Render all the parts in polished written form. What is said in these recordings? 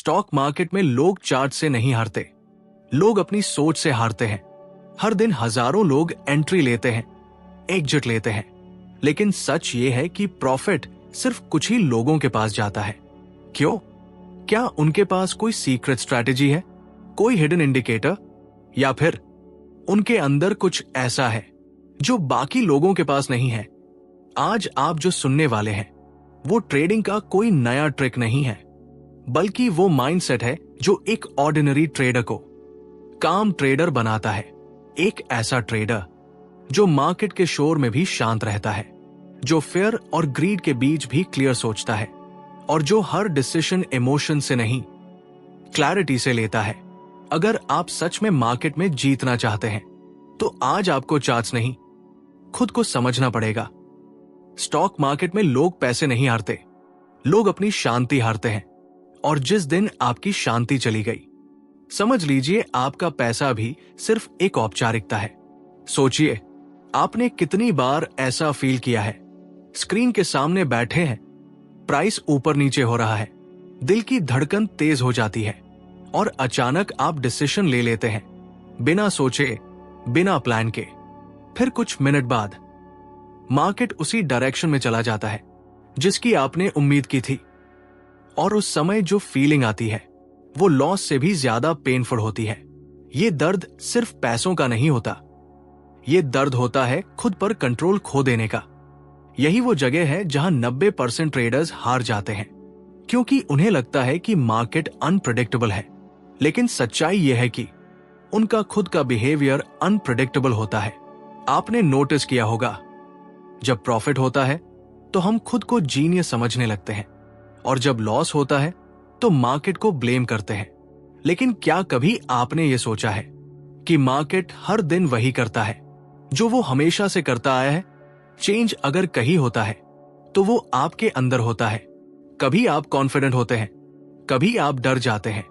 Stock market में लोग chart से नहीं हारते, लोग अपनी सोच से हारते हैं। हर दिन हजारों लोग एंट्री लेते हैं, एग्जिट लेते हैं, लेकिन सच ये है कि प्रॉफिट सिर्फ कुछ ही लोगों के पास जाता है। क्यों? क्या उनके पास कोई सीक्रेट स्ट्रैटेजी है, कोई हिडन इंडिकेटर, या फिर उनके अंदर कुछ ऐसा है जो बाकी लोगों के पास नहीं है? आज आप जो सुनने वाले हैं वो ट्रेडिंग का कोई नया ट्रिक नहीं है, बल्कि वो माइंडसेट है जो एक ऑर्डिनरी ट्रेडर को काम ट्रेडर बनाता है। एक ऐसा ट्रेडर जो मार्केट के शोर में भी शांत रहता है, जो फेयर और ग्रीड के बीच भी क्लियर सोचता है, और जो हर डिसीजन इमोशन से नहीं क्लैरिटी से लेता है। अगर आप सच में मार्केट में जीतना चाहते हैं तो आज आपको चार्ट्स नहीं, खुद को समझना पड़ेगा। स्टॉक मार्केट में लोग पैसे नहीं हारते, लोग अपनी शांति हारते हैं। और जिस दिन आपकी शांति चली गई, समझ लीजिए आपका पैसा भी सिर्फ एक औपचारिकता है। सोचिए, आपने कितनी बार ऐसा फील किया है? स्क्रीन के सामने बैठे हैं, प्राइस ऊपर नीचे हो रहा है, दिल की धड़कन तेज हो जाती है, और अचानक आप डिसीजन ले लेते हैं बिना सोचे, बिना प्लान के। फिर कुछ मिनट बाद मार्केट उसी डायरेक्शन में चला जाता है जिसकी आपने उम्मीद की थी, और उस समय जो फीलिंग आती है वो लॉस से भी ज्यादा पेनफुल होती है। ये दर्द सिर्फ पैसों का नहीं होता, ये दर्द होता है खुद पर कंट्रोल खो देने का। यही वो जगह है जहां 90% ट्रेडर्स हार जाते हैं, क्योंकि उन्हें लगता है कि मार्केट अनप्रेडिक्टेबल है। लेकिन सच्चाई यह है कि उनका खुद का बिहेवियर अनप्रेडिक्टेबल होता है। आपने नोटिस किया होगा, जब प्रॉफिट होता है तो हम खुद को जीनियस समझने लगते हैं, और जब लॉस होता है तो मार्केट को ब्लेम करते हैं। लेकिन क्या कभी आपने ये सोचा है कि मार्केट हर दिन वही करता है जो वो हमेशा से करता आया है? चेंज अगर कहीं होता है तो वो आपके अंदर होता है। कभी आप कॉन्फिडेंट होते हैं, कभी आप डर जाते हैं,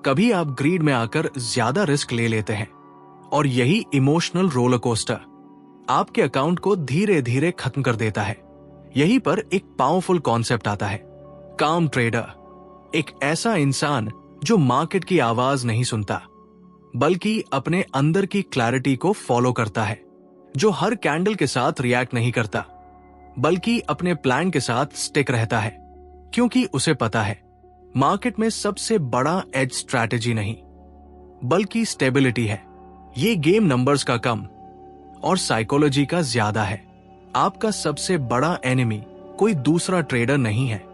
कभी आप ग्रीड में आकर ज्यादा रिस्क ले लेते हैं, और यही इमोशनल रोलर कोस्टर आपके अकाउंट को धीरे धीरे खत्म कर देता है। यहीं पर एक पावरफुल कॉन्सेप्ट आता है, काम ट्रेडर। एक ऐसा इंसान जो मार्केट की आवाज नहीं सुनता, बल्कि अपने अंदर की क्लैरिटी को फॉलो करता है, जो हर कैंडल के साथ रिएक्ट नहीं करता, बल्कि अपने प्लान के साथ स्टिक रहता है, क्योंकि उसे पता है मार्केट में सबसे बड़ा एज स्ट्रैटेजी नहीं, बल्कि स्टेबिलिटी है। ये गेम नंबर्स का कम और साइकोलॉजी का ज्यादा है। आपका सबसे बड़ा एनिमी कोई दूसरा ट्रेडर नहीं है,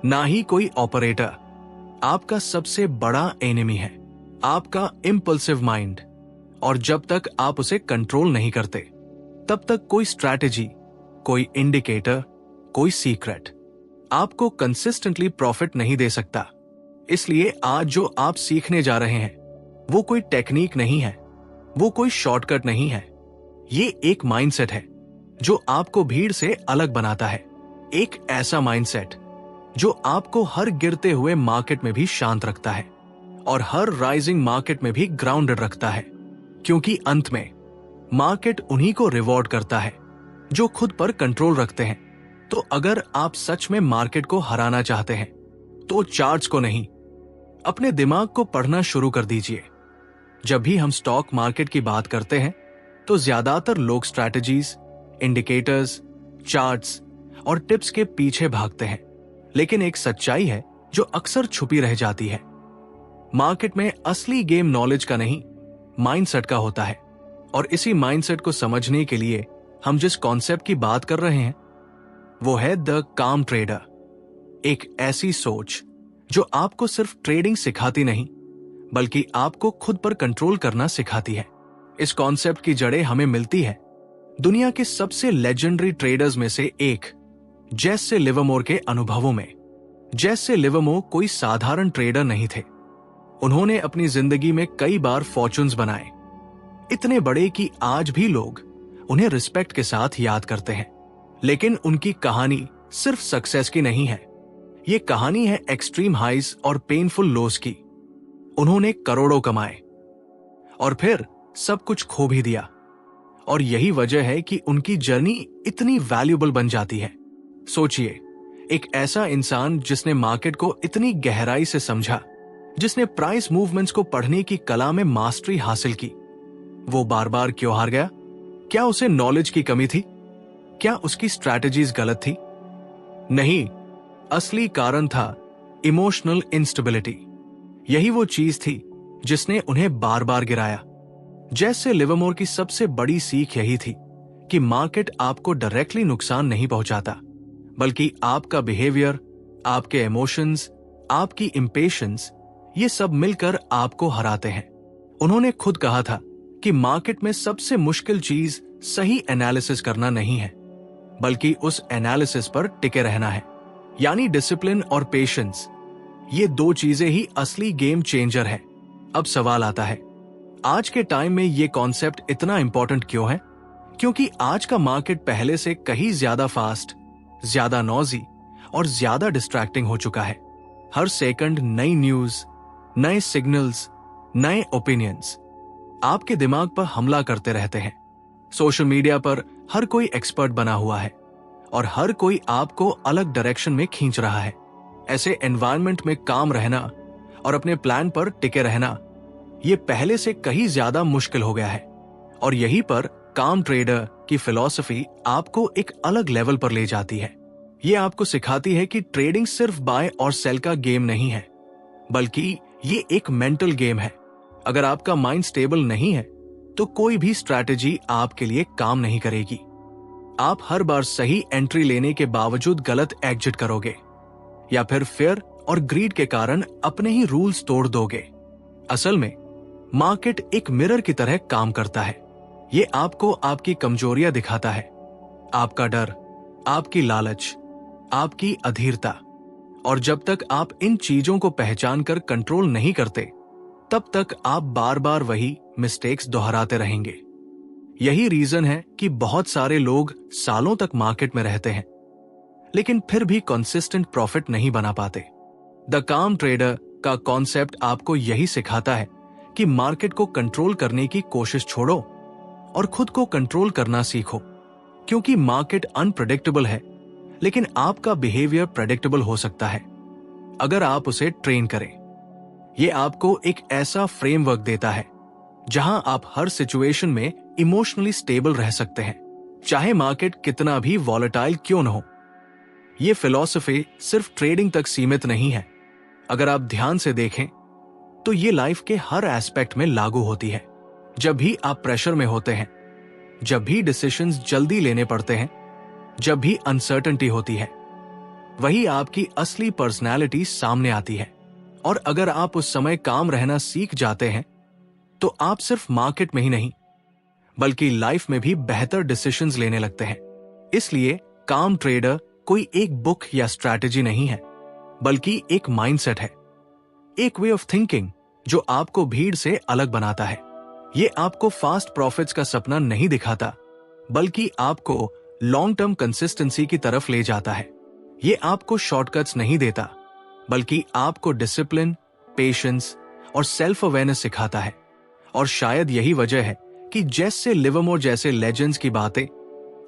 ना ही कोई ऑपरेटर। आपका सबसे बड़ा एनिमी है आपका इम्पल्सिव माइंड, और जब तक आप उसे कंट्रोल नहीं करते, तब तक कोई स्ट्रैटेजी, कोई इंडिकेटर, कोई सीक्रेट आपको कंसिस्टेंटली प्रॉफिट नहीं दे सकता। इसलिए आज जो आप सीखने जा रहे हैं वो कोई टेक्निक नहीं है, वो कोई शॉर्टकट नहीं है। ये एक माइंडसेट है जो आपको भीड़ से अलग बनाता है। एक ऐसा माइंडसेट जो आपको हर गिरते हुए मार्केट में भी शांत रखता है, और हर राइजिंग मार्केट में भी ग्राउंडेड रखता है। क्योंकि अंत में मार्केट उन्हीं को रिवॉर्ड करता है जो खुद पर कंट्रोल रखते हैं। तो अगर आप सच में मार्केट को हराना चाहते हैं तो चार्ट्स को नहीं, अपने दिमाग को पढ़ना शुरू कर दीजिए। जब भी हम स्टॉक मार्केट की बात करते हैं तो ज्यादातर लोग स्ट्रैटेजीज, इंडिकेटर्स, चार्ट्स और टिप्स के पीछे भागते हैं, लेकिन एक सच्चाई है जो अक्सर छुपी रह जाती है। मार्केट में असली गेम नॉलेज का नहीं, माइंडसेट का होता है। और इसी माइंडसेट को समझने के लिए हम जिस कॉन्सेप्ट की बात कर रहे हैं वो है द काम ट्रेडर। एक ऐसी सोच जो आपको सिर्फ ट्रेडिंग सिखाती नहीं, बल्कि आपको खुद पर कंट्रोल करना सिखाती है। इस कॉन्सेप्ट की जड़ें हमें मिलती है दुनिया के सबसे लेजेंडरी ट्रेडर्स में से एक जेसे लिवरमोर के अनुभवों में। जेसे लिवरमोर कोई साधारण ट्रेडर नहीं थे। उन्होंने अपनी जिंदगी में कई बार फॉर्चून्स बनाए, इतने बड़े कि आज भी लोग उन्हें रिस्पेक्ट के साथ याद करते हैं। लेकिन उनकी कहानी सिर्फ सक्सेस की नहीं है, ये कहानी है एक्सट्रीम हाइज और पेनफुल लोस की। उन्होंने करोड़ों कमाए और फिर सब कुछ खो भी दिया, और यही वजह है कि उनकी जर्नी इतनी वैल्यूएबल बन जाती है। सोचिए, एक ऐसा इंसान जिसने मार्केट को इतनी गहराई से समझा जिसने प्राइस मूवमेंट्स को पढ़ने की कला में मास्टरी हासिल की। वो बार बार क्यों हार गया? क्या उसे नॉलेज की कमी थी? क्या उसकी स्ट्रैटेजीज गलत थी? नहीं, असली कारण था इमोशनल इंस्टेबिलिटी। यही वो चीज थी जिसने उन्हें बार बार गिराया। जैसे लिवरमोर की सबसे बड़ी सीख यही थी कि मार्केट आपको डायरेक्टली नुकसान नहीं पहुंचाता, बल्कि आपका बिहेवियर, आपके इमोशंस, आपकी इंपेशेंस, ये सब मिलकर आपको हराते हैं। उन्होंने खुद कहा था कि मार्केट में सबसे मुश्किल चीज सही एनालिसिस करना नहीं है, बल्कि उस एनालिसिस पर टिके रहना है। यानी डिसिप्लिन और पेशेंस, ये दो चीजें ही असली गेम चेंजर है। अब सवाल आता है, आज के टाइम में ये कॉन्सेप्ट इतना इंपॉर्टेंट क्यों है? क्योंकि आज का मार्केट पहले से कहीं ज्यादा फास्ट, ज्यादा नॉजी और ज्यादा डिस्ट्रैक्टिंग हो चुका है। हर सेकंड नई न्यूज, नए सिग्नल्स, नए ओपिनियंस आपके दिमाग पर हमला करते रहते हैं। सोशल मीडिया पर हर कोई एक्सपर्ट बना हुआ है और हर कोई आपको अलग डायरेक्शन में खींच रहा है। ऐसे एनवायरनमेंट में काम रहना और अपने प्लान पर टिके रहना, ये पहले से कहीं ज्यादा मुश्किल हो गया है। और यहीं पर काम ट्रेडर की फिलॉसफी आपको एक अलग लेवल पर ले जाती है। ये आपको सिखाती है कि ट्रेडिंग सिर्फ बाय और सेल का गेम नहीं है, बल्कि ये एक मेंटल गेम है। अगर आपका माइंड स्टेबल नहीं है तो कोई भी स्ट्रैटेजी आपके लिए काम नहीं करेगी। आप हर बार सही एंट्री लेने के बावजूद गलत एग्जिट करोगे, या फिर फेयर और ग्रीड के कारण अपने ही रूल्स तोड़ दोगे। असल में मार्केट एक मिरर की तरह काम करता है। ये आपको आपकी कमजोरियां दिखाता है, आपका डर, आपकी लालच, आपकी अधीरता। और जब तक आप इन चीजों को पहचान कर कंट्रोल नहीं करते, तब तक आप बार बार वही मिस्टेक्स दोहराते रहेंगे। यही रीजन है कि बहुत सारे लोग सालों तक मार्केट में रहते हैं, लेकिन फिर भी कंसिस्टेंट प्रॉफिट नहीं बना पाते। द काम ट्रेडर का कॉन्सेप्ट आपको यही सिखाता है कि मार्केट को कंट्रोल करने की कोशिश छोड़ो और खुद को कंट्रोल करना सीखो। क्योंकि मार्केट अनप्रेडिक्टेबल है, लेकिन आपका बिहेवियर प्रेडिक्टेबल हो सकता है अगर आप उसे ट्रेन करें। यह आपको एक ऐसा फ्रेमवर्क देता है जहां आप हर सिचुएशन में इमोशनली स्टेबल रह सकते हैं, चाहे मार्केट कितना भी वॉलेटाइल क्यों न हो। यह फिलॉसफी सिर्फ ट्रेडिंग तक सीमित नहीं है। अगर आप ध्यान से देखें तो ये लाइफ के हर एस्पेक्ट में लागू होती है। जब भी आप प्रेशर में होते हैं, जब भी डिसीजंस जल्दी लेने पड़ते हैं, जब भी अनसर्टेनिटी होती है, वही आपकी असली पर्सनैलिटी सामने आती है। और अगर आप उस समय काम रहना सीख जाते हैं तो आप सिर्फ मार्केट में ही नहीं, बल्कि लाइफ में भी बेहतर डिसीजंस लेने लगते हैं। इसलिए काम ट्रेडर कोई एक बुक या स्ट्रैटेजी नहीं है, बल्कि एक माइंडसेट है, एक वे ऑफ थिंकिंग जो आपको भीड़ से अलग बनाता है। ये आपको फास्ट प्रॉफिट्स का सपना नहीं दिखाता, बल्कि आपको लॉन्ग टर्म कंसिस्टेंसी की तरफ ले जाता है। ये आपको शॉर्टकट्स नहीं देता, बल्कि आपको डिसिप्लिन, पेशेंस और सेल्फ अवेयरनेस सिखाता है। और शायद यही वजह है कि जैसे लिवरमोर जैसे लेजेंड्स की बातें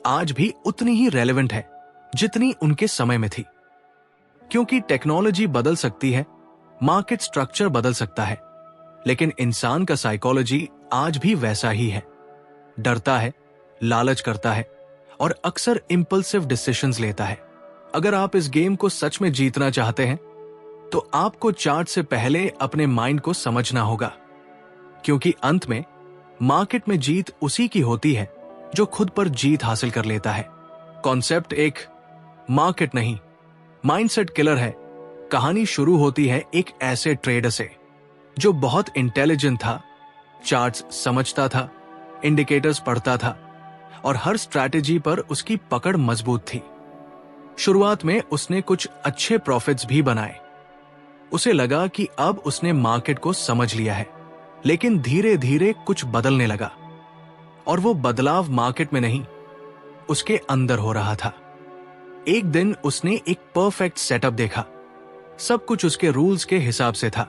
आज भी उतनी ही रेलेवेंट है जितनी उनके समय में थी। क्योंकि टेक्नोलॉजी बदल सकती है, मार्केट स्ट्रक्चर बदल सकता है, लेकिन इंसान का साइकोलॉजी आज भी वैसा ही है। डरता है, लालच करता है और अक्सर इंपल्सिव डिसीजंस लेता है। अगर आप इस गेम को सच में जीतना चाहते हैं तो आपको चार्ट से पहले अपने माइंड को समझना होगा, क्योंकि अंत में मार्केट में जीत उसी की होती है जो खुद पर जीत हासिल कर लेता है। कॉन्सेप्ट एक मार्केट नहीं, माइंडसेट किलर है। कहानी शुरू होती है एक ऐसे ट्रेडर से जो बहुत इंटेलिजेंट था, चार्ट्स समझता था, इंडिकेटर्स पढ़ता था और हर स्ट्रैटेजी पर उसकी पकड़ मजबूत थी। शुरुआत में उसने कुछ अच्छे प्रॉफिट्स भी बनाए। उसे लगा कि अब उसने मार्केट को समझ लिया है, लेकिन धीरे धीरे कुछ बदलने लगा। और वो बदलाव मार्केट में नहीं, उसके अंदर हो रहा था। एक दिन उसने एक परफेक्ट सेटअप देखा, सब कुछ उसके रूल्स के हिसाब से था।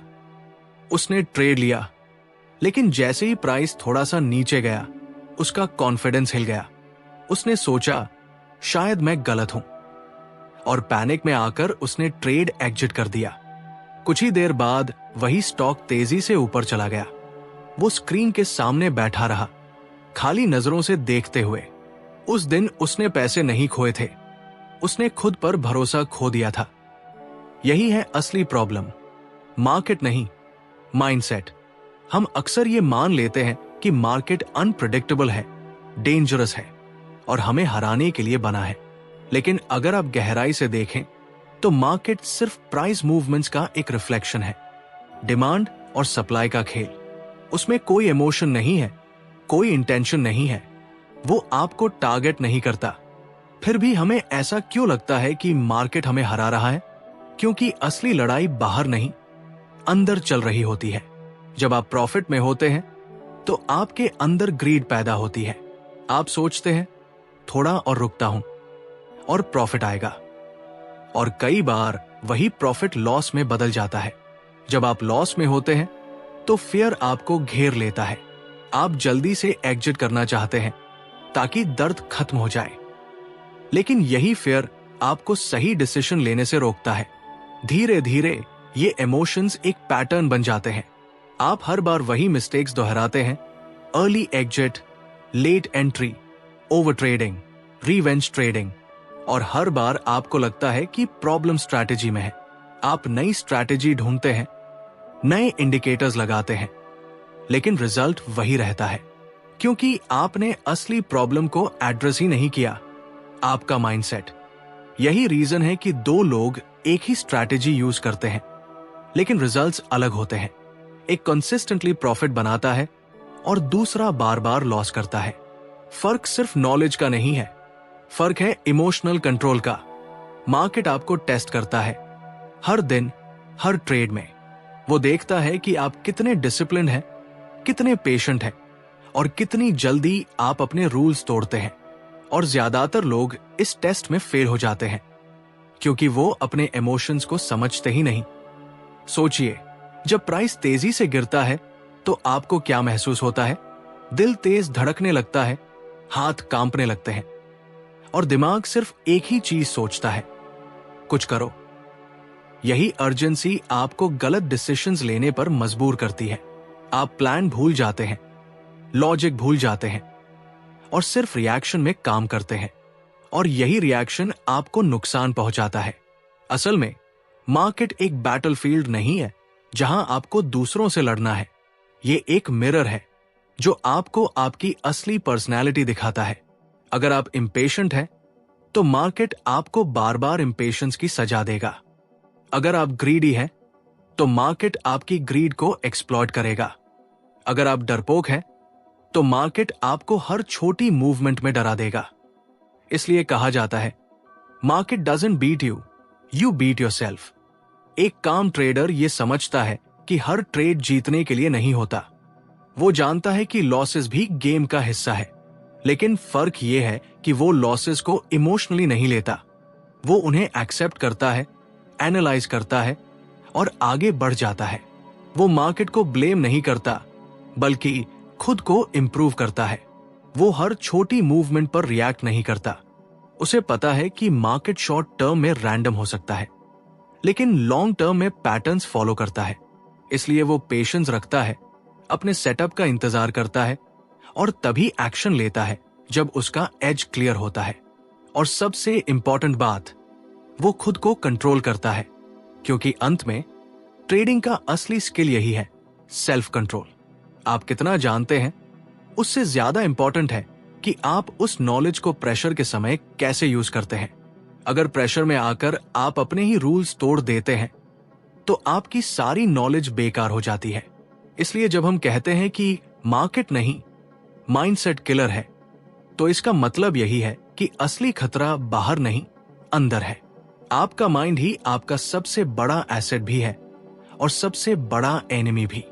उसने ट्रेड लिया, लेकिन जैसे ही प्राइस थोड़ा सा नीचे गया, उसका कॉन्फिडेंस हिल गया। उसने सोचा शायद मैं गलत हूं, और पैनिक में आकर उसने ट्रेड एग्जिट कर दिया। कुछ ही देर बाद वही स्टॉक तेजी से ऊपर चला गया। वो स्क्रीन के सामने बैठा रहा, खाली नजरों से देखते हुए। उस दिन उसने पैसे नहीं खोए थे, उसने खुद पर भरोसा खो दिया था। यही है असली प्रॉब्लम, मार्केट नहीं, माइंडसेट। हम अक्सर ये मान लेते हैं कि मार्केट अनप्रेडिक्टेबल है, डेंजरस है और हमें हराने के लिए बना है। लेकिन अगर आप गहराई से देखें तो मार्केट सिर्फ प्राइस मूवमेंट्स का एक रिफ्लेक्शन है, डिमांड और सप्लाई का खेल। उसमें कोई इमोशन नहीं है, कोई इंटेंशन नहीं है, वो आपको टारगेट नहीं करता। फिर भी हमें ऐसा क्यों लगता है कि मार्केट हमें हरा रहा है? क्योंकि असली लड़ाई बाहर नहीं, अंदर चल रही होती है। जब आप प्रॉफिट में होते हैं तो आपके अंदर ग्रीड पैदा होती है। आप सोचते हैं थोड़ा और रुकता हूं और प्रॉफिट आएगा, और कई बार वही प्रॉफिट लॉस में बदल जाता है। जब आप लॉस में होते हैं तो फियर आपको घेर लेता है। आप जल्दी से एग्जिट करना चाहते हैं ताकि दर्द खत्म हो जाए, लेकिन यही फियर आपको सही डिसीजन लेने से रोकता है। धीरे धीरे ये इमोशंस एक पैटर्न बन जाते हैं। आप हर बार वही मिस्टेक्स दोहराते हैं, early exit, late entry, over trading, revenge trading, और हर बार आपको लगता है कि प्रॉब्लम स्ट्रैटेजी में है। आप नई स्ट्रैटेजी ढूंढते हैं, नए इंडिकेटर्स लगाते हैं, लेकिन रिजल्ट वही रहता है, क्योंकि आपने असली प्रॉब्लम को एड्रेस ही नहीं किया, आपका माइंडसेट। यही रीजन है कि दो लोग एक ही स्ट्रैटेजी यूज करते हैं लेकिन रिजल्ट्स अलग होते हैं। एक कंसिस्टेंटली प्रॉफिट बनाता है और दूसरा बार बार लॉस करता है। फर्क सिर्फ नॉलेज का नहीं है, फर्क है इमोशनल कंट्रोल का। मार्केट आपको टेस्ट करता है हर दिन, हर ट्रेड में। वो देखता है कि आप कितने डिसिप्लिन हैं, कितने पेशेंट हैं और कितनी जल्दी आप अपने रूल्स तोड़ते हैं। और ज्यादातर लोग इस टेस्ट में फेल हो जाते हैं क्योंकि वो अपने इमोशंस को समझते ही नहीं। सोचिए, जब प्राइस तेजी से गिरता है तो आपको क्या महसूस होता है? दिल तेज धड़कने लगता है, हाथ कांपने लगते हैं और दिमाग सिर्फ एक ही चीज सोचता है, कुछ करो। यही अर्जेंसी आपको गलत डिसीजंस लेने पर मजबूर करती है। आप प्लान भूल जाते हैं, लॉजिक भूल जाते हैं और सिर्फ रिएक्शन में काम करते हैं, और यही रिएक्शन आपको नुकसान पहुंचाता है। असल में मार्केट एक बैटलफील्ड नहीं है जहां आपको दूसरों से लड़ना है। ये एक मिरर है जो आपको आपकी असली पर्सनैलिटी दिखाता है। अगर आप इम्पेशेंट हैं तो मार्केट आपको बार बार इम्पेशेंस की सजा देगा। अगर आप ग्रीडी हैं तो मार्केट आपकी ग्रीड को एक्सप्लॉइट करेगा। अगर आप डरपोक हैं तो मार्केट आपको हर छोटी मूवमेंट में डरा देगा। इसलिए कहा जाता है, market doesn't beat you, you beat yourself. एक काम ट्रेडर ये समझता है कि हर ट्रेड जीतने के लिए नहीं होता। वो जानता है कि लॉसेस भी गेम का हिस्सा है, लेकिन फर्क ये है कि वो लॉसेस को इमोशनली नहीं लेता। वो उन्हें एक्सेप्ट करता है, एनालाइज करता है और आगे बढ़ जाता है। वो मार्केट को ब्लेम नहीं करता, बल्कि खुद को इंप्रूव करता है। वो हर छोटी मूवमेंट पर रिएक्ट नहीं करता। उसे पता है कि मार्केट शॉर्ट टर्म में रैंडम हो सकता है, लेकिन लॉन्ग टर्म में पैटर्न्स फॉलो करता है। इसलिए वो पेशेंस रखता है, अपने सेटअप का इंतजार करता है और तभी एक्शन लेता है जब उसका एज क्लियर होता है। और सबसे इंपॉर्टेंट बात, वो खुद को कंट्रोल करता है, क्योंकि अंत में ट्रेडिंग का असली स्किल यही है, सेल्फ कंट्रोल। आप कितना जानते हैं उससे ज्यादा इंपॉर्टेंट है कि आप उस नॉलेज को प्रेशर के समय कैसे यूज करते हैं। अगर प्रेशर में आकर आप अपने ही रूल्स तोड़ देते हैं तो आपकी सारी नॉलेज बेकार हो जाती है। इसलिए जब हम कहते हैं कि मार्केट नहीं, माइंडसेट किलर है, तो इसका मतलब यही है कि असली खतरा बाहर नहीं, अंदर है। आपका माइंड ही आपका सबसे बड़ा एसेट भी है और सबसे बड़ा एनिमी भी।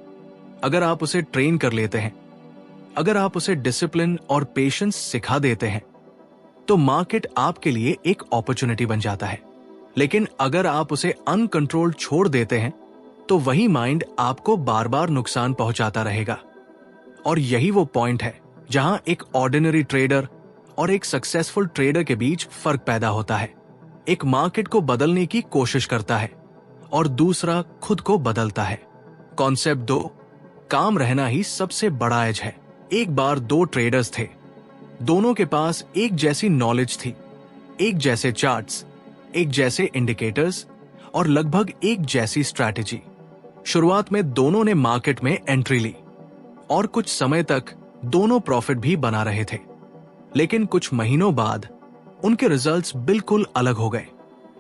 अगर आप उसे ट्रेन कर लेते हैं, अगर आप उसे डिसिप्लिन और पेशेंस सिखा देते हैं, तो मार्केट आपके लिए एक अपॉर्चुनिटी बन जाता है। लेकिन अगर आप उसे अनकंट्रोल्ड छोड़ देते हैं, तो वही माइंड आपको बार बार नुकसान पहुंचाता रहेगा। और यही वो पॉइंट है जहां एक ऑर्डिनरी ट्रेडर और एक सक्सेसफुल ट्रेडर के बीच फर्क पैदा होता है। एक मार्केट को बदलने की कोशिश करता है और दूसरा खुद को बदलता है। कॉन्सेप्ट 2, काम रहना ही सबसे बड़ा एज है। एक बार 2 ट्रेडर्स थे। दोनों के पास एक जैसी नॉलेज थी, एक जैसे चार्ट्स, एक जैसे इंडिकेटर्स और लगभग एक जैसी स्ट्रैटेजी। शुरुआत में दोनों ने मार्केट में एंट्री ली और कुछ समय तक दोनों प्रॉफिट भी बना रहे थे। लेकिन कुछ महीनों बाद उनके रिजल्ट्स बिल्कुल अलग हो गए।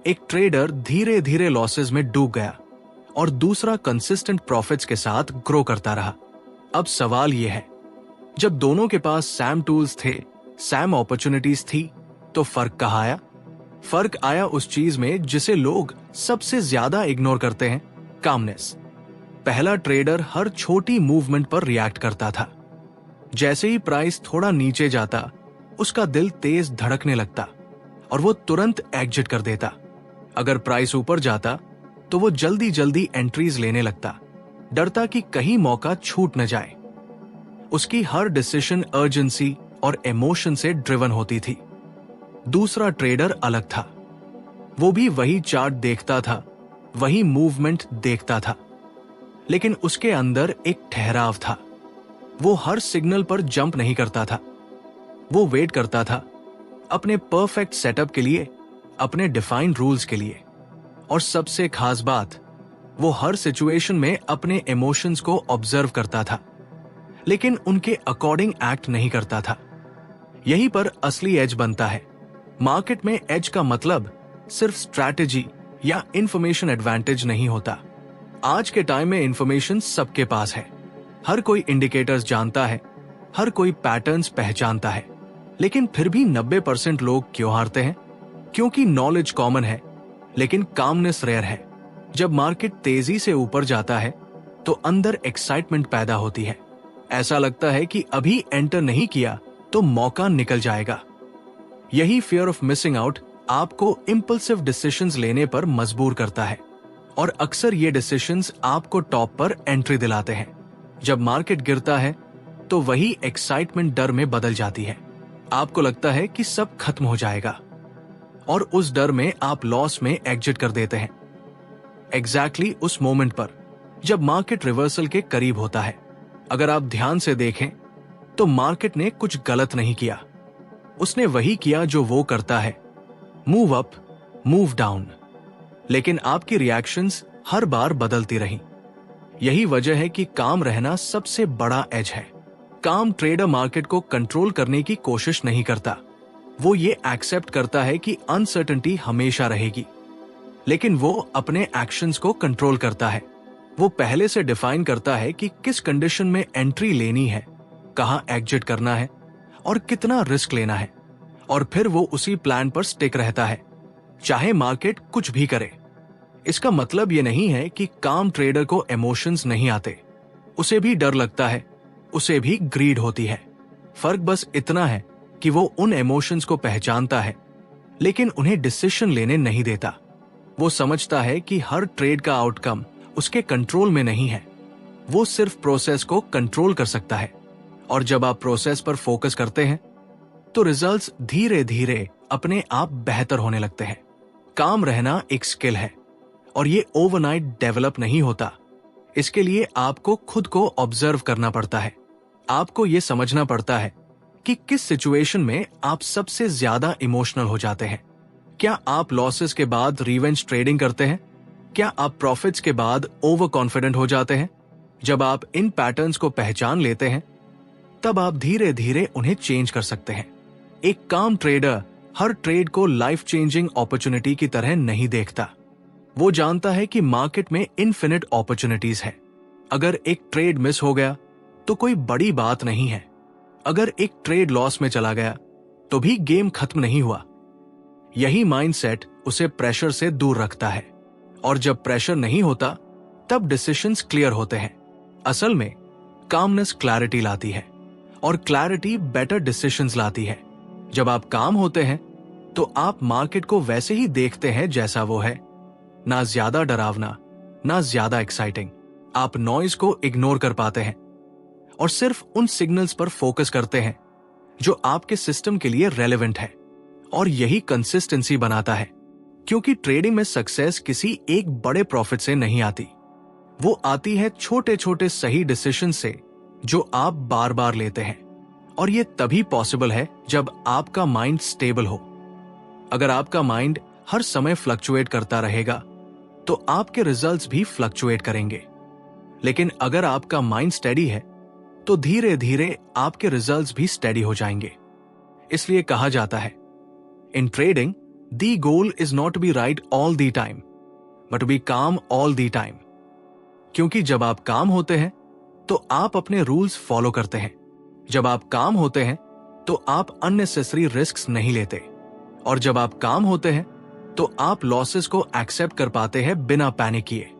एक ट्रेडर धीरे धीरे लॉसेस में डूब गया और दूसरा कंसिस्टेंट प्रॉफिट्स के साथ ग्रो करता रहा। अब सवाल यह है, जब दोनों के पास सैम टूल्स थे, सैम अपॉर्चुनिटीज थी, तो फर्क कहाँ आया? फर्क आया उस चीज में जिसे लोग सबसे ज्यादा इग्नोर करते हैं, कामनेस। पहला ट्रेडर हर छोटी मूवमेंट पर रिएक्ट करता था। जैसे ही प्राइस थोड़ा नीचे जाता, उसका दिल तेज धड़कने लगता और वो तुरंत एग्जिट कर देता। अगर प्राइस ऊपर जाता तो वो जल्दी जल्दी एंट्रीज लेने लगता, डरता कि कहीं मौका छूट न जाए। उसकी हर डिसीजन अर्जेंसी और इमोशन से ड्रिवन होती थी। दूसरा ट्रेडर अलग था। वो भी वही चार्ट देखता था, वही मूवमेंट देखता था, लेकिन उसके अंदर एक ठहराव था। वो हर सिग्नल पर जंप नहीं करता था। वो वेट करता था अपने परफेक्ट सेटअप के लिए, अपने डिफाइंड रूल्स के लिए। और सबसे खास बात, वो हर सिचुएशन में अपने इमोशंस को ऑब्जर्व करता था, लेकिन उनके अकॉर्डिंग एक्ट नहीं करता था। यहीं पर असली एज बनता है। मार्केट में एज का मतलब सिर्फ स्ट्रैटेजी या इंफॉर्मेशन एडवांटेज नहीं होता। आज के टाइम में इंफॉर्मेशन सबके पास है। हर कोई इंडिकेटर्स जानता है, हर कोई पैटर्न्स पहचानता है, लेकिन फिर भी 90% लोग क्यों हारते हैं? क्योंकि नॉलेज कॉमन है, लेकिन कामनेस रेयर है। जब मार्केट तेजी से ऊपर जाता है तो अंदर एक्साइटमेंट पैदा होती है। ऐसा लगता है कि अभी एंटर नहीं किया तो मौका निकल जाएगा। यही फियर ऑफ मिसिंग आउट आपको इंपल्सिव डिसीजंस लेने पर मजबूर करता है, और अक्सर ये डिसीजंस आपको टॉप पर एंट्री दिलाते हैं। जब मार्केट गिरता है तो वही एक्साइटमेंट डर में बदल जाती है। आपको लगता है कि सब खत्म हो जाएगा, और उस डर में आप लॉस में एग्जिट कर देते हैं। एग्जैक्टली उस मोमेंट पर जब मार्केट रिवर्सल के करीब होता है। अगर आप ध्यान से देखें तो मार्केट ने कुछ गलत नहीं किया। उसने वही किया जो वो करता है, मूव अप, मूव डाउन। लेकिन आपकी रिएक्शंस हर बार बदलती रहीं। यही वजह है कि काम रहना सबसे बड़ा एज है। काम ट्रेडर मार्केट को कंट्रोल करने की कोशिश नहीं करता। वो ये एक्सेप्ट करता है कि अनसर्टेनिटी हमेशा रहेगी, लेकिन वो अपने एक्शंस को कंट्रोल करता है। वो पहले से डिफाइन करता है कि किस कंडीशन में एंट्री लेनी है, कहां एग्जिट करना है और कितना रिस्क लेना है, और फिर वो उसी प्लान पर स्टिक रहता है, चाहे मार्केट कुछ भी करे। इसका मतलब ये नहीं है कि काम ट्रेडर को इमोशंस नहीं आते। उसे भी डर लगता है, उसे भी ग्रीड होती है। फर्क बस इतना है कि वो उन इमोशंस को पहचानता है, लेकिन उन्हें डिसीजन लेने नहीं देता। वो समझता है कि हर ट्रेड का आउटकम उसके कंट्रोल में नहीं है। वो सिर्फ प्रोसेस को कंट्रोल कर सकता है, और जब आप प्रोसेस पर फोकस करते हैं तो रिजल्ट्स धीरे धीरे अपने आप बेहतर होने लगते हैं। काम रहना एक स्किल है, और ये ओवरनाइट डेवलप नहीं होता। इसके लिए आपको खुद को ऑब्जर्व करना पड़ता है। आपको ये समझना पड़ता है कि किस सिचुएशन में आप सबसे ज्यादा इमोशनल हो जाते हैं। क्या आप लॉसेस के बाद रिवेंज ट्रेडिंग करते हैं? क्या आप प्रॉफिट्स के बाद ओवर कॉन्फिडेंट हो जाते हैं? जब आप इन पैटर्न्स को पहचान लेते हैं, तब आप धीरे धीरे उन्हें चेंज कर सकते हैं। एक काम ट्रेडर हर ट्रेड को लाइफ चेंजिंग अपॉर्चुनिटी की तरह नहीं देखता। वो जानता है कि मार्केट में इनफिनिट अपॉर्चुनिटीज है। अगर एक ट्रेड मिस हो गया तो कोई बड़ी बात नहीं है। अगर एक ट्रेड लॉस में चला गया तो भी गेम खत्म नहीं हुआ। यही माइंडसेट उसे प्रेशर से दूर रखता है, और जब प्रेशर नहीं होता तब डिसीजंस क्लियर होते हैं। असल में कामनेस क्लैरिटी लाती है, और क्लैरिटी बेटर डिसीजंस लाती है। जब आप काम होते हैं तो आप मार्केट को वैसे ही देखते हैं जैसा वो है, ना ज्यादा डरावना, ना ज्यादा एक्साइटिंग। आप नॉइज को इग्नोर कर पाते हैं और सिर्फ उन सिग्नल्स पर फोकस करते हैं जो आपके सिस्टम के लिए रेलेवेंट है, और यही कंसिस्टेंसी बनाता है। क्योंकि ट्रेडिंग में सक्सेस किसी एक बड़े प्रॉफिट से नहीं आती, वो आती है छोटे छोटे सही डिसीजन से जो आप बार बार लेते हैं। और ये तभी पॉसिबल है जब आपका माइंड स्टेबल हो। अगर आपका माइंड हर समय फ्लक्चुएट करता रहेगा तो आपके रिजल्ट्स भी फ्लक्चुएट करेंगे। लेकिन अगर आपका माइंड स्टेडी है तो धीरे धीरे आपके रिजल्ट्स भी स्टेडी हो जाएंगे। इसलिए कहा जाता है, in trading the goal is not to be right all the time but to be calm all the time. क्योंकि जब आप काम होते हैं तो आप अपने रूल्स फॉलो करते हैं। जब आप काम होते हैं तो आप अननेसेसरी रिस्क्स नहीं लेते। और जब आप काम होते हैं तो आप लॉसेस को एक्सेप्ट कर पाते हैं बिना पैनिक किए।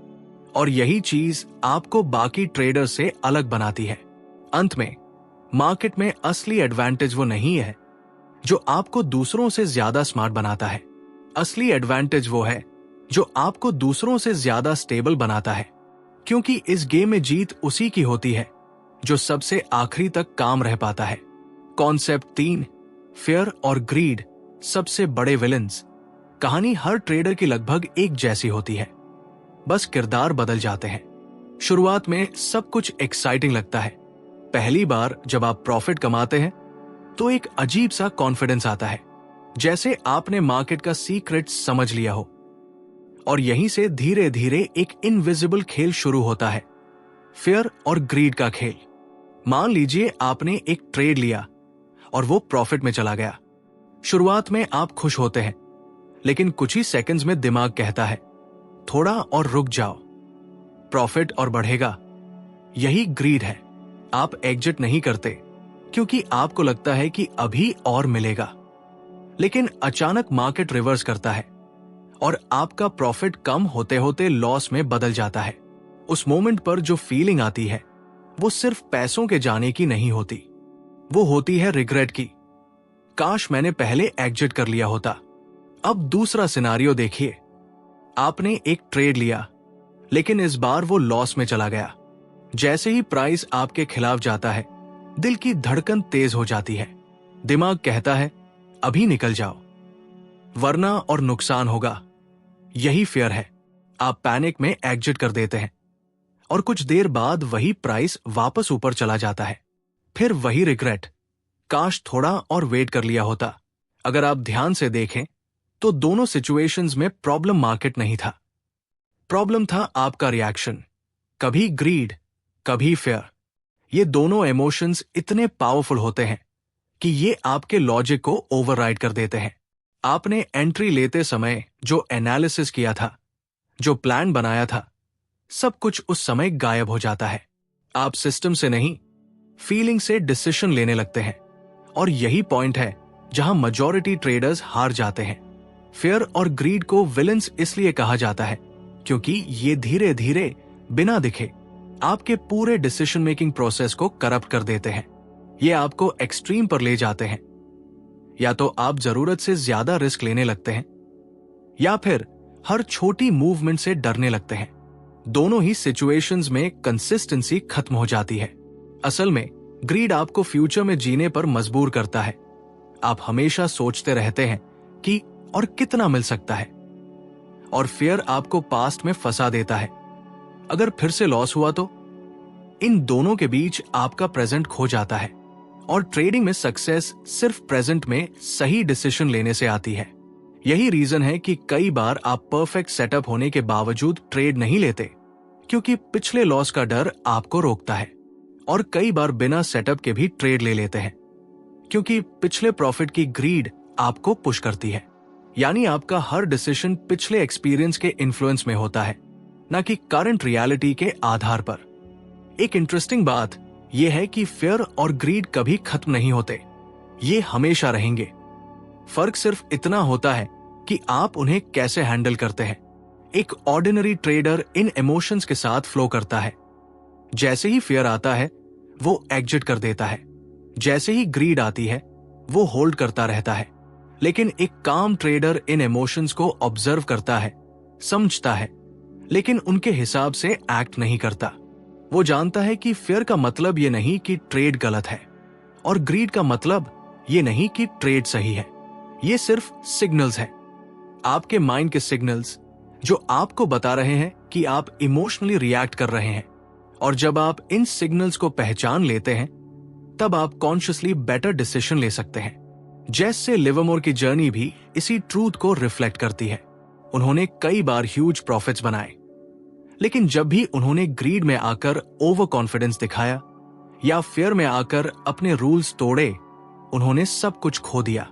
और यही चीज आपको बाकी ट्रेडर से अलग बनाती है। अंत में मार्केट में असली एडवांटेज वो नहीं है जो आपको दूसरों से ज्यादा स्मार्ट बनाता है। असली एडवांटेज वो है जो आपको दूसरों से ज्यादा स्टेबल बनाता है। क्योंकि इस गेम में जीत उसी की होती है जो सबसे आखिरी तक काम रह पाता है। कॉन्सेप्ट 3, फियर और ग्रीड सबसे बड़े विलन्स। कहानी हर ट्रेडर की लगभग एक जैसी होती है, बस किरदार बदल जाते हैं। शुरुआत में सब कुछ एक्साइटिंग लगता है। पहली बार जब आप प्रॉफिट कमाते हैं तो एक अजीब सा कॉन्फिडेंस आता है, जैसे आपने मार्केट का सीक्रेट समझ लिया हो। और यहीं से धीरे धीरे एक इनविजिबल खेल शुरू होता है, फियर और ग्रीड का खेल। मान लीजिए आपने एक ट्रेड लिया और वो प्रॉफिट में चला गया। शुरुआत में आप खुश होते हैं, लेकिन कुछ ही सेकंड्स में दिमाग कहता है थोड़ा और रुक जाओ, प्रॉफिट और बढ़ेगा। यही ग्रीड है। आप एग्जिट नहीं करते क्योंकि आपको लगता है कि अभी और मिलेगा, लेकिन अचानक मार्केट रिवर्स करता है और आपका प्रॉफिट कम होते होते लॉस में बदल जाता है। उस मोमेंट पर जो फीलिंग आती है वो सिर्फ पैसों के जाने की नहीं होती, वो होती है रिग्रेट की। काश मैंने पहले एग्जिट कर लिया होता। अब दूसरा सिनारियो देखिए, आपने एक ट्रेड लिया लेकिन इस बार वो लॉस में चला गया। जैसे ही प्राइस आपके खिलाफ जाता है, दिल की धड़कन तेज हो जाती है। दिमाग कहता है अभी निकल जाओ वरना और नुकसान होगा। यही फियर है। आप पैनिक में एग्जिट कर देते हैं और कुछ देर बाद वही प्राइस वापस ऊपर चला जाता है। फिर वही रिग्रेट, काश थोड़ा और वेट कर लिया होता। अगर आप ध्यान से देखें तो दोनों सिचुएशंस में प्रॉब्लम मार्केट नहीं था, प्रॉब्लम था आपका रिएक्शन। कभी ग्रीड, कभी फेयर। ये दोनों इमोशंस इतने पावरफुल होते हैं कि ये आपके लॉजिक को ओवरराइड कर देते हैं। आपने एंट्री लेते समय जो एनालिसिस किया था, जो प्लान बनाया था, सब कुछ उस समय गायब हो जाता है। आप सिस्टम से नहीं, फीलिंग से डिसीजन लेने लगते हैं। और यही पॉइंट है जहां मेजॉरिटी ट्रेडर्स हार जाते हैं। फेयर और ग्रीड को विलन्स इसलिए कहा जाता है क्योंकि ये धीरे धीरे बिना दिखे आपके पूरे डिसीजन मेकिंग प्रोसेस को करप्ट कर देते हैं। ये आपको एक्सट्रीम पर ले जाते हैं। या तो आप जरूरत से ज्यादा रिस्क लेने लगते हैं या फिर हर छोटी मूवमेंट से डरने लगते हैं। दोनों ही सिचुएशंस में कंसिस्टेंसी खत्म हो जाती है। असल में ग्रीड आपको फ्यूचर में जीने पर मजबूर करता है। आप हमेशा सोचते रहते हैं कि और कितना मिल सकता है। और फियर आपको पास्ट में फंसा देता है, अगर फिर से लॉस हुआ तो। इन दोनों के बीच आपका प्रेजेंट खो जाता है। और ट्रेडिंग में सक्सेस सिर्फ प्रेजेंट में सही डिसीजन लेने से आती है। यही रीजन है कि कई बार आप परफेक्ट सेटअप होने के बावजूद ट्रेड नहीं लेते, क्योंकि पिछले लॉस का डर आपको रोकता है। और कई बार बिना सेटअप के भी ट्रेड ले लेते हैं, क्योंकि पिछले प्रॉफिट की ग्रीड आपको पुश करती है। यानी आपका हर डिसीजन पिछले एक्सपीरियंस के इन्फ्लुएंस में होता है, न कि करंट रियलिटी के आधार पर। एक इंटरेस्टिंग बात यह है कि फेयर और ग्रीड कभी खत्म नहीं होते, ये हमेशा रहेंगे। फर्क सिर्फ इतना होता है कि आप उन्हें कैसे हैंडल करते हैं। एक ऑर्डिनरी ट्रेडर इन इमोशंस के साथ फ्लो करता है। जैसे ही फियर आता है वो एग्जिट कर देता है, जैसे ही ग्रीड आती है वो होल्ड करता रहता है। लेकिन एक काम ट्रेडर इन इमोशंस को ऑब्जर्व करता है, समझता है, लेकिन उनके हिसाब से एक्ट नहीं करता। वो जानता है कि फियर का मतलब ये नहीं कि ट्रेड गलत है, और ग्रीड का मतलब ये नहीं कि ट्रेड सही है। ये सिर्फ सिग्नल्स हैं। आपके माइंड के सिग्नल्स जो आपको बता रहे हैं कि आप इमोशनली रिएक्ट कर रहे हैं। और जब आप इन सिग्नल्स को पहचान लेते हैं तब आप कॉन्शियसली बेटर डिसीजन ले सकते हैं। जैसे लिवरमोर की जर्नी भी इसी ट्रूथ को रिफ्लेक्ट करती है। उन्होंने कई बार ह्यूज प्रॉफिट्स बनाए, लेकिन जब भी उन्होंने ग्रीड में आकर ओवर कॉन्फिडेंस दिखाया या फियर में आकर अपने रूल्स तोड़े, उन्होंने सब कुछ खो दिया।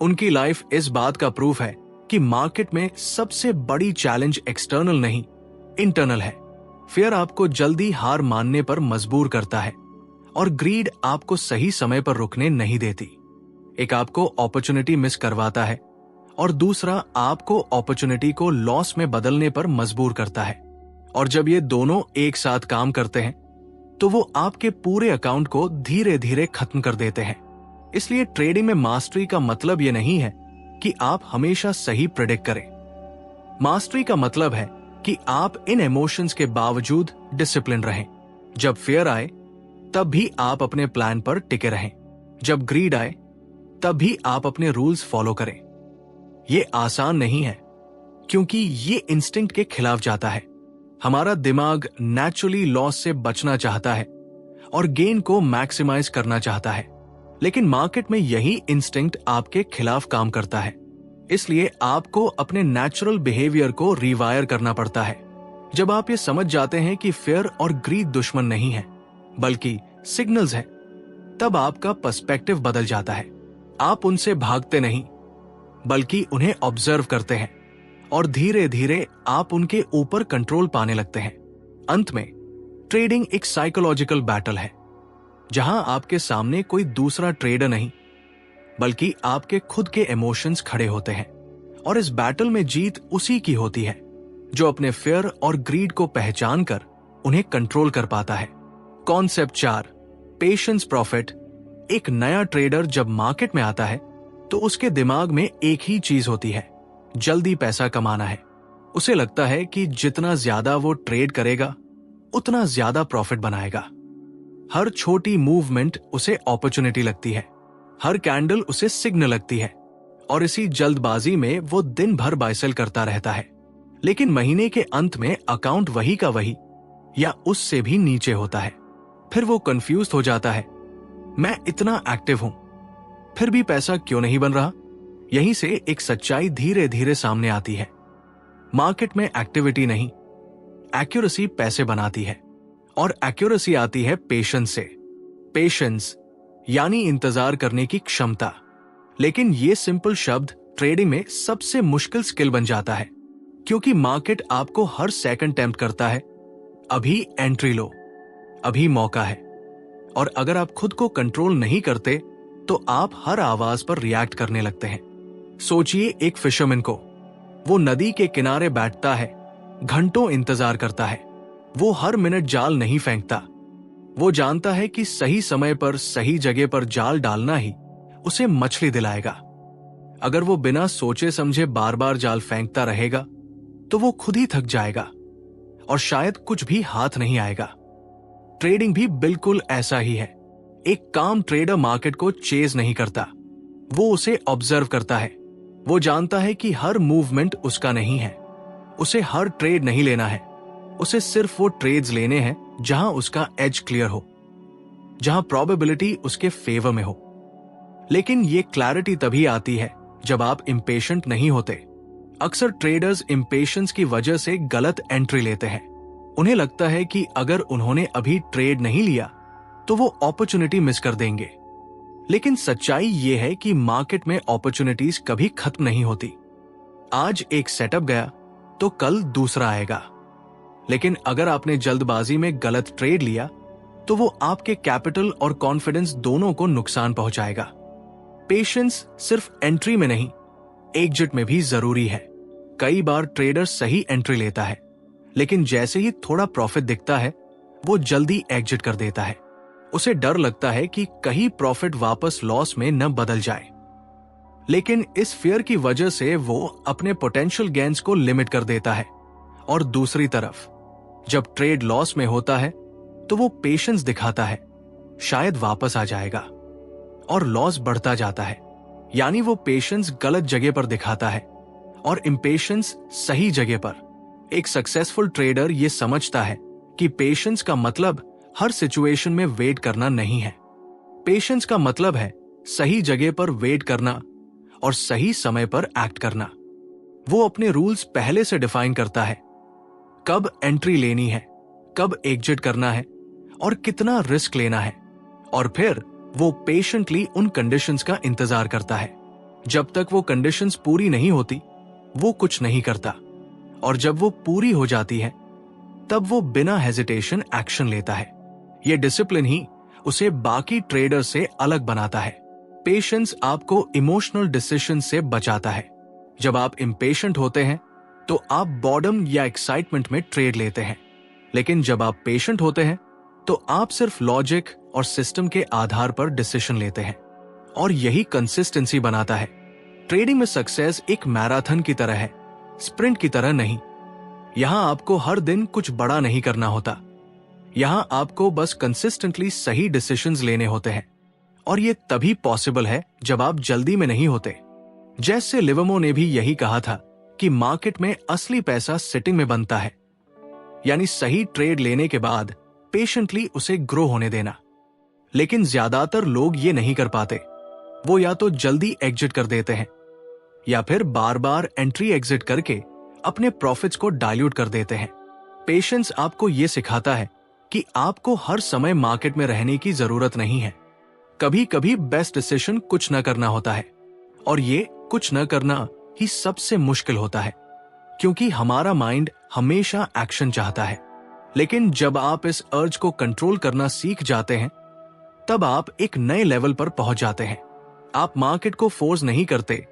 उनकी लाइफ इस बात का प्रूफ है कि मार्केट में सबसे बड़ी चैलेंज एक्सटर्नल नहीं, इंटरनल है। फियर आपको जल्दी हार मानने पर मजबूर करता है और ग्रीड आपको सही समय पर रुकने नहीं देती। एक आपको अपॉर्चुनिटी मिस करवाता है और दूसरा आपको अपॉर्चुनिटी को लॉस में बदलने पर मजबूर करता है। और जब ये दोनों एक साथ काम करते हैं तो वो आपके पूरे अकाउंट को धीरे धीरे खत्म कर देते हैं। इसलिए ट्रेडिंग में मास्टरी का मतलब ये नहीं है कि आप हमेशा सही प्रेडिक्ट करें। मास्टरी का मतलब है कि आप इन इमोशंस के बावजूद डिसिप्लिन रहें। जब फियर आए तब भी आप अपने प्लान पर टिके रहें। जब ग्रीड आए तब भी आप अपने रूल्स फॉलो करें। ये आसान नहीं है क्योंकि ये इंस्टिंक्ट के खिलाफ जाता है। हमारा दिमाग नेचुरली लॉस से बचना चाहता है और गेन को मैक्सिमाइज करना चाहता है, लेकिन मार्केट में यही इंस्टिंक्ट आपके खिलाफ काम करता है। इसलिए आपको अपने नेचुरल बिहेवियर को रिवायर करना पड़ता है। जब आप ये समझ जाते हैं कि फियर और ग्रीड दुश्मन नहीं है बल्कि सिग्नल्स हैं, तब आपका पर्सपेक्टिव बदल जाता है। आप उनसे भागते नहीं बल्कि उन्हें ऑब्जर्व करते हैं और धीरे धीरे आप उनके ऊपर कंट्रोल पाने लगते हैं। अंत में ट्रेडिंग एक साइकोलॉजिकल बैटल है जहां आपके सामने कोई दूसरा ट्रेडर नहीं बल्कि आपके खुद के इमोशंस खड़े होते हैं। और इस बैटल में जीत उसी की होती है जो अपने फियर और ग्रीड को पहचान कर उन्हें कंट्रोल कर पाता है। Concept 4, patience profit. एक नया ट्रेडर जब मार्केट में आता है तो उसके दिमाग में एक ही चीज होती है, जल्दी पैसा कमाना है। उसे लगता है कि जितना ज्यादा वो ट्रेड करेगा उतना ज्यादा प्रॉफिट बनाएगा। हर छोटी मूवमेंट उसे अपॉर्चुनिटी लगती है, हर कैंडल उसे सिग्नल लगती है और इसी जल्दबाजी में वो दिन भर बाय सेल करता रहता है। लेकिन महीने के अंत में अकाउंट वही का वही या उससे भी नीचे होता है। फिर वो कंफ्यूज हो जाता है, मैं इतना एक्टिव हूं फिर भी पैसा क्यों नहीं बन रहा। यहीं से एक सच्चाई धीरे धीरे सामने आती है। मार्केट में एक्टिविटी नहीं, एक्यूरेसी पैसे बनाती है और एक्यूरेसी आती है पेशेंस से। पेशेंस यानी इंतजार करने की क्षमता। लेकिन ये सिंपल शब्द ट्रेडिंग में सबसे मुश्किल स्किल बन जाता है क्योंकि मार्केट आपको हर सेकंड टेम्प्ट करता है, अभी एंट्री लो, अभी मौका है। और अगर आप खुद को कंट्रोल नहीं करते तो आप हर आवाज पर रिएक्ट करने लगते हैं। सोचिए एक फिशरमैन को, वो नदी के किनारे बैठता है, घंटों इंतजार करता है, वो हर मिनट जाल नहीं फेंकता। वो जानता है कि सही समय पर सही जगह पर जाल डालना ही उसे मछली दिलाएगा। अगर वो बिना सोचे समझे बार बार जाल फेंकता रहेगा तो वो खुद ही थक जाएगा और शायद कुछ भी हाथ नहीं आएगा। ट्रेडिंग भी बिल्कुल ऐसा ही है। एक काम ट्रेडर मार्केट को चेज नहीं करता, वो उसे ऑब्जर्व करता है। वो जानता है कि हर मूवमेंट उसका नहीं है, उसे हर ट्रेड नहीं लेना है, उसे सिर्फ वो ट्रेड्स लेने हैं जहां उसका एज क्लियर हो, जहां प्रोबेबिलिटी उसके फेवर में हो। लेकिन ये क्लैरिटी तभी आती है जब आप इम्पेशेंट नहीं होते। अक्सर ट्रेडर्स इम्पेशेंस की वजह से गलत एंट्री लेते हैं। उन्हें लगता है कि अगर उन्होंने अभी ट्रेड नहीं लिया तो वो अपॉर्चुनिटी मिस कर देंगे। लेकिन सच्चाई ये है कि मार्केट में अपॉर्चुनिटीज कभी खत्म नहीं होती। आज एक सेटअप गया तो कल दूसरा आएगा। लेकिन अगर आपने जल्दबाजी में गलत ट्रेड लिया तो वो आपके कैपिटल और कॉन्फिडेंस दोनों को नुकसान पहुंचाएगा। पेशेंस सिर्फ एंट्री में नहीं, एग्जिट में भी जरूरी है। कई बार ट्रेडर सही एंट्री लेता है, लेकिन जैसे ही थोड़ा प्रॉफिट दिखता है वो जल्दी एग्जिट कर देता है। उसे डर लगता है कि कहीं प्रॉफिट वापस लॉस में न बदल जाए। लेकिन इस फियर की वजह से वो अपने पोटेंशियल गेन्स को लिमिट कर देता है। और दूसरी तरफ जब ट्रेड लॉस में होता है तो वो पेशेंस दिखाता है, शायद वापस आ जाएगा, और लॉस बढ़ता जाता है। यानी वो पेशेंस गलत जगह पर दिखाता है और इम्पेशंस सही जगह पर। एक सक्सेसफुल ट्रेडर ये समझता है कि पेशेंस का मतलब हर सिचुएशन में वेट करना नहीं है। पेशेंस का मतलब है सही जगह पर वेट करना और सही समय पर एक्ट करना। वो अपने रूल्स पहले से डिफाइन करता है, कब एंट्री लेनी है, कब एग्जिट करना है और कितना रिस्क लेना है, और फिर वो पेशेंटली उन कंडीशंस का इंतजार करता है। जब तक वो कंडीशंस पूरी नहीं होती वो कुछ नहीं करता, और जब वो पूरी हो जाती है तब वो बिना हेजिटेशन एक्शन लेता है। ये डिसिप्लिन ही उसे बाकी ट्रेडर से अलग बनाता है। पेशेंस आपको इमोशनल डिसीजन से बचाता है। जब आप इम्पेशेंट होते हैं तो आप बॉर्डम या एक्साइटमेंट में ट्रेड लेते हैं, लेकिन जब आप पेशेंट होते हैं तो आप सिर्फ लॉजिक और सिस्टम के आधार पर डिसीजन लेते हैं, और यही कंसिस्टेंसी बनाता है। ट्रेडिंग में सक्सेस एक मैराथन की तरह है, स्प्रिंट की तरह नहीं। यहां आपको हर दिन कुछ बड़ा नहीं करना होता। यहां आपको बस कंसिस्टेंटली सही डिसीजंस लेने होते हैं, और ये तभी पॉसिबल है जब आप जल्दी में नहीं होते। जैसे लिवर्मोर ने भी यही कहा था कि मार्केट में असली पैसा सिटिंग में बनता है, यानी सही ट्रेड लेने के बाद पेशेंटली उसे ग्रो होने देना। लेकिन ज्यादातर लोग ये नहीं कर पाते। वो या तो जल्दी एग्जिट कर देते हैं या फिर बार बार एंट्री एग्जिट करके अपने प्रॉफिट्स को डाइल्यूट कर देते हैं। पेशेंस आपको यह सिखाता है कि आपको हर समय मार्केट में रहने की जरूरत नहीं है। कभी कभी बेस्ट डिसीजन कुछ न करना होता है, और ये कुछ न करना ही सबसे मुश्किल होता है, क्योंकि हमारा माइंड हमेशा एक्शन चाहता है। लेकिन जब आप इस अर्ज को कंट्रोल करना सीख जाते हैं तब आप एक नए लेवल पर पहुंच जाते हैं। आप मार्केट को फोर्स नहीं करते,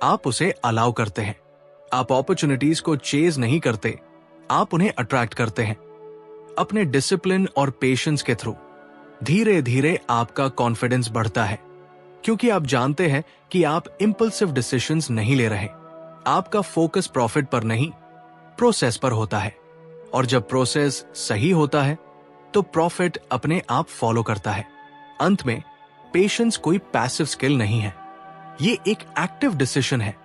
आप उसे अलाउ करते हैं। आप अपॉर्चुनिटीज को चेज नहीं करते, आप उन्हें अट्रैक्ट करते हैं। अपने डिसिप्लिन और पेशेंस के थ्रू धीरे धीरे आपका कॉन्फिडेंस बढ़ता है, क्योंकि आप जानते हैं कि आप इंपल्सिव डिसीजंस नहीं ले रहे। आपका फोकस प्रॉफिट पर नहीं, प्रोसेस पर होता है, और जब प्रोसेस सही होता है तो प्रॉफिट अपने आप फॉलो करता है। अंत में पेशेंस कोई पैसिव स्किल नहीं है, ये एक एक्टिव डिसीजन है।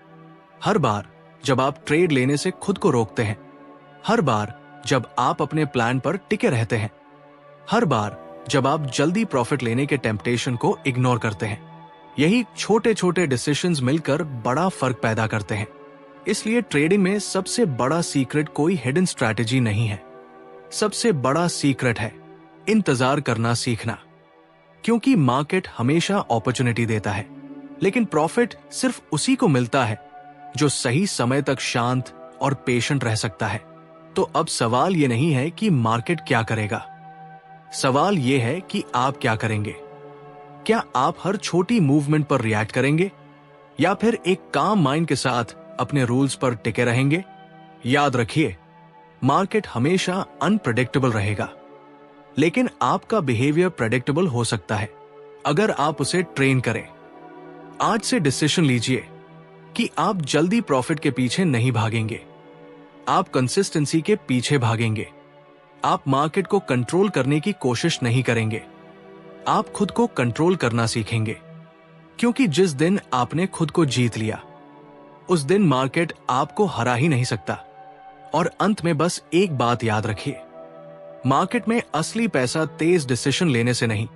हर बार जब आप ट्रेड लेने से खुद को रोकते हैं, हर बार जब आप अपने प्लान पर टिके रहते हैं, हर बार जब आप जल्दी प्रॉफिट लेने के टेम्पटेशन को इग्नोर करते हैं, यही छोटे छोटे डिसीजंस मिलकर बड़ा फर्क पैदा करते हैं। इसलिए ट्रेडिंग में सबसे बड़ा सीक्रेट कोई हिडन स्ट्रैटेजी नहीं है। सबसे बड़ा सीक्रेट है इंतजार करना सीखना, क्योंकि मार्केट हमेशा अपॉर्चुनिटी देता है, लेकिन प्रॉफिट सिर्फ उसी को मिलता है जो सही समय तक शांत और पेशेंट रह सकता है। तो अब सवाल ये नहीं है कि मार्केट क्या करेगा, सवाल ये है कि आप क्या करेंगे। क्या आप हर छोटी मूवमेंट पर रिएक्ट करेंगे, या फिर एक काम माइंड के साथ अपने रूल्स पर टिके रहेंगे? याद रखिए, मार्केट हमेशा अनप्रेडिक्टेबल रहेगा, लेकिन आपका बिहेवियर प्रेडिक्टेबल हो सकता है अगर आप उसे ट्रेन करें। आज से डिसीजन लीजिए कि आप जल्दी प्रॉफिट के पीछे नहीं भागेंगे, आप कंसिस्टेंसी के पीछे भागेंगे। आप मार्केट को कंट्रोल करने की कोशिश नहीं करेंगे, आप खुद को कंट्रोल करना सीखेंगे, क्योंकि जिस दिन आपने खुद को जीत लिया उस दिन मार्केट आपको हरा ही नहीं सकता। और अंत में बस एक बात याद रखिए, मार्केट में असली पैसा तेज डिसीजन लेने से नहीं,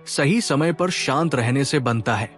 सही समय पर शांत रहने से बनता है।